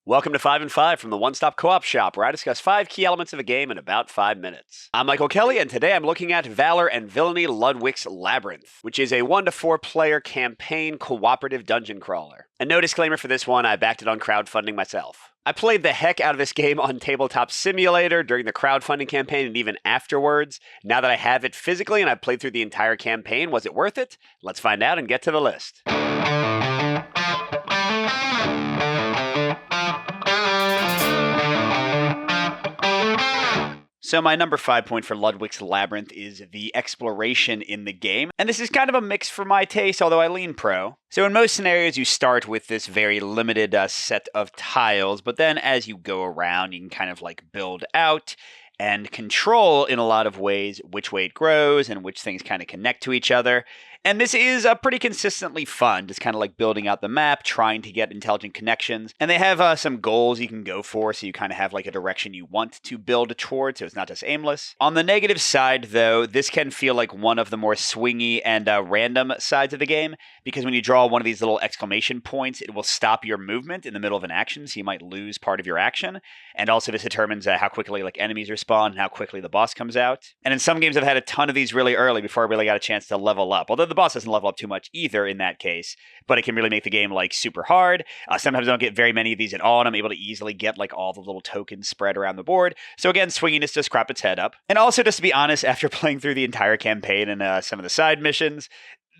Welcome to 5 and 5 from the One Stop Co-op Shop, where I discuss 5 key elements of a game in about 5 minutes. I'm Michael Kelly, and today I'm looking at Valor and Villainy Lludwik's Labyrinth, which is a 1 to 4 player campaign cooperative dungeon crawler. And no disclaimer for this one, I backed it on crowdfunding myself. I played the heck out of this game on Tabletop Simulator during the crowdfunding campaign and even afterwards. Now that I have it physically and I've played through the entire campaign, was it worth it? Let's find out and get to the list. So my number 5 point for Lludwik's Labyrinth is the exploration in the game. And this is kind of a mix for my taste, although I lean pro. So in most scenarios, you start with this very limited set of tiles, but then as you go around, you can kind of like build out and control in a lot of ways which way it grows and which things kind of connect to each other. And this is pretty consistently fun, just kind of like building out the map, trying to get intelligent connections. And they have some goals you can go for, so you kind of have like a direction you want to build towards, so it's not just aimless. On the negative side, though, this can feel like one of the more swingy and random sides of the game, because when you draw one of these little exclamation points, it will stop your movement in the middle of an action, so you might lose part of your action. And also this determines how quickly like enemies respawn and how quickly the boss comes out. And in some games, I've had a ton of these really early before I really got a chance to level up, although the boss doesn't level up too much either in that case, but it can really make the game like super hard. Sometimes I don't get very many of these at all, and I'm able to easily get like all the little tokens spread around the board. So again, swinginess does crop its head up. And also, just to be honest, after playing through the entire campaign and some of the side missions,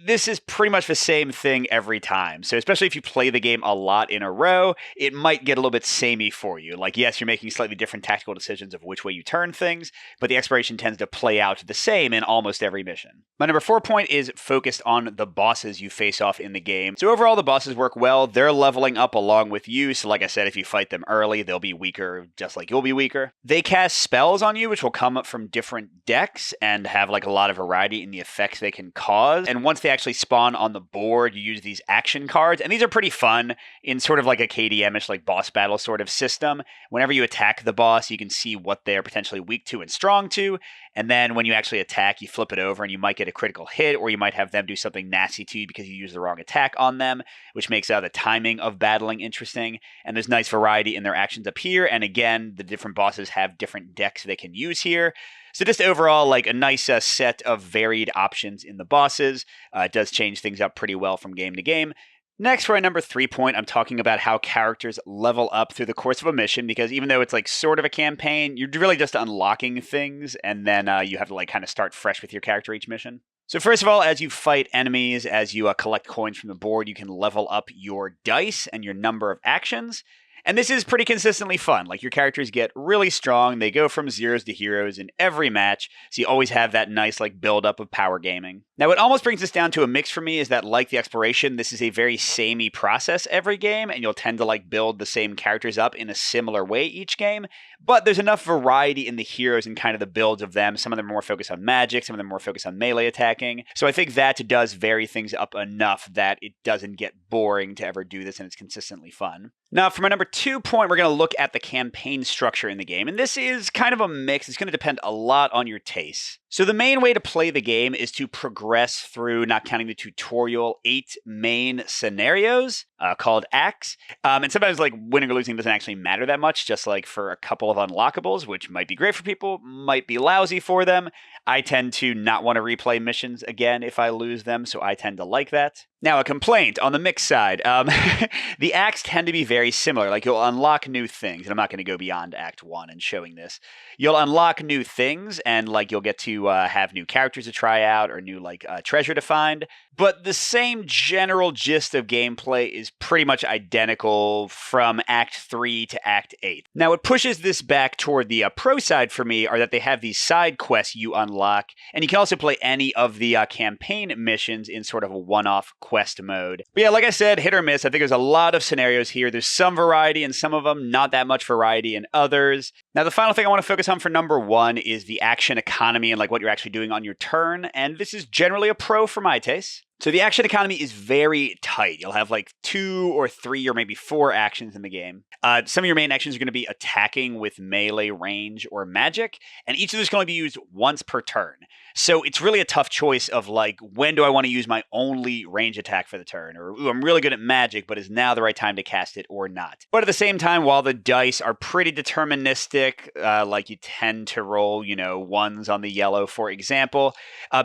this is pretty much the same thing every time. So especially if you play the game a lot in a row, it might get a little bit samey for you. Like, yes, you're making slightly different tactical decisions of which way you turn things, but the exploration tends to play out the same in almost every mission. My number 4 point is focused on the bosses you face off in the game. So overall, the bosses work well. They're leveling up along with you. So like I said, if you fight them early, they'll be weaker just like you'll be weaker. They cast spells on you, which will come up from different decks and have like a lot of variety in the effects they can cause. And once they actually spawn on the board, you use these action cards, and these are pretty fun in sort of like a KDM-ish like boss battle sort of system. Whenever you attack the boss, you can see what they're potentially weak to and strong to, and then when you actually attack, you flip it over and you might get a critical hit, or you might have them do something nasty to you because you use the wrong attack on them, which makes the timing of battling interesting. And there's nice variety in their actions up here, and again, the different bosses have different decks they can use here. So just overall, like a nice set of varied options in the bosses. It does change things up pretty well from game to game. Next, for my number 3 point, I'm talking about how characters level up through the course of a mission, because even though it's like sort of a campaign, you're really just unlocking things, and then you have to like kind of start fresh with your character each mission. So first of all, as you fight enemies, as you collect coins from the board, you can level up your dice and your number of actions. And this is pretty consistently fun. Like, your characters get really strong. They go from zeros to heroes in every match. So you always have that nice like build-up of power gaming. Now, what almost brings this down to a mix for me is that, like the exploration, this is a very samey process every game, and you'll tend to like build the same characters up in a similar way each game. But there's enough variety in the heroes and kind of the builds of them. Some of them are more focused on magic, some of them are more focused on melee attacking. So I think that does vary things up enough that it doesn't get boring to ever do this, and it's consistently fun. Now, for my number 2 point, we're going to look at the campaign structure in the game. And this is kind of a mix. It's going to depend a lot on your tastes. So the main way to play the game is to progress through, not counting the tutorial, 8 main scenarios called acts. And sometimes like winning or losing doesn't actually matter that much, just like for a couple of unlockables, which might be great for people, might be lousy for them. I tend to not want to replay missions again if I lose them, so I tend to like that. Now, a complaint on the mix side. The acts tend to be very similar. Like, you'll unlock new things, and I'm not going to go beyond Act 1 and showing this. You'll unlock new things, and like you'll get to have new characters to try out or new like treasure to find. But the same general gist of gameplay is pretty much identical from Act 3 to Act 8. Now, what pushes this back toward the pro side for me are that they have these side quests you unlock, and you can also play any of the campaign missions in sort of a one-off quest mode. But yeah, like I said, hit or miss. I think there's a lot of scenarios here. There's some variety in some of them, not that much variety in others. Now, the final thing I want to focus on for number 1 is the action economy and like what you're actually doing on your turn, and this is generally a pro for my taste. So the action economy is very tight. You'll have like 2 or 3 or maybe 4 actions in the game. Some of your main actions are going to be attacking with melee, range, or magic, and each of those can only be used once per turn. So it's really a tough choice of like, when do I want to use my only range attack for the turn? Or, ooh, I'm really good at magic, but is now the right time to cast it or not? But at the same time, while the dice are pretty deterministic, like you tend to roll, ones on the yellow, for example,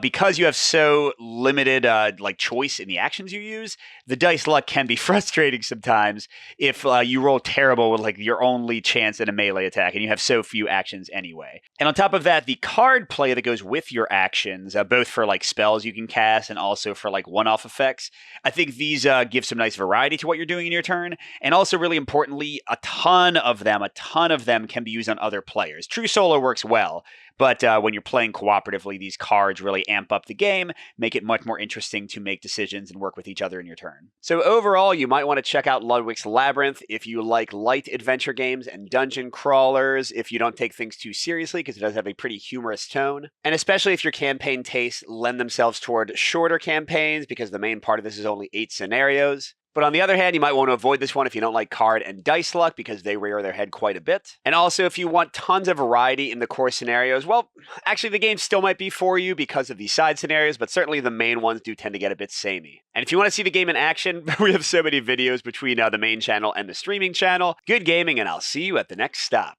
because you have so limited like choice in the actions you use, the dice luck can be frustrating sometimes if you roll terrible with like your only chance at a melee attack and you have so few actions anyway. And on top of that, the card play that goes with your actions, both for like spells you can cast and also for like one-off effects, I think these give some nice variety to what you're doing in your turn. And also, really importantly, a ton of them can be used on other players. True solo works well, but when you're playing cooperatively, these cards really amp up the game, make it much more interesting to make decisions and work with each other in your turn. So overall, you might want to check out Lludwik's Labyrinth if you like light adventure games and dungeon crawlers, if you don't take things too seriously, because it does have a pretty humorous tone. And especially if your campaign tastes lend themselves toward shorter campaigns, because the main part of this is only 8 scenarios. But on the other hand, you might want to avoid this one if you don't like card and dice luck, because they rear their head quite a bit. And also, if you want tons of variety in the core scenarios, well, actually the game still might be for you because of these side scenarios, but certainly the main ones do tend to get a bit samey. And if you want to see the game in action, we have so many videos between the main channel and the streaming channel. Good gaming, and I'll see you at the next stop.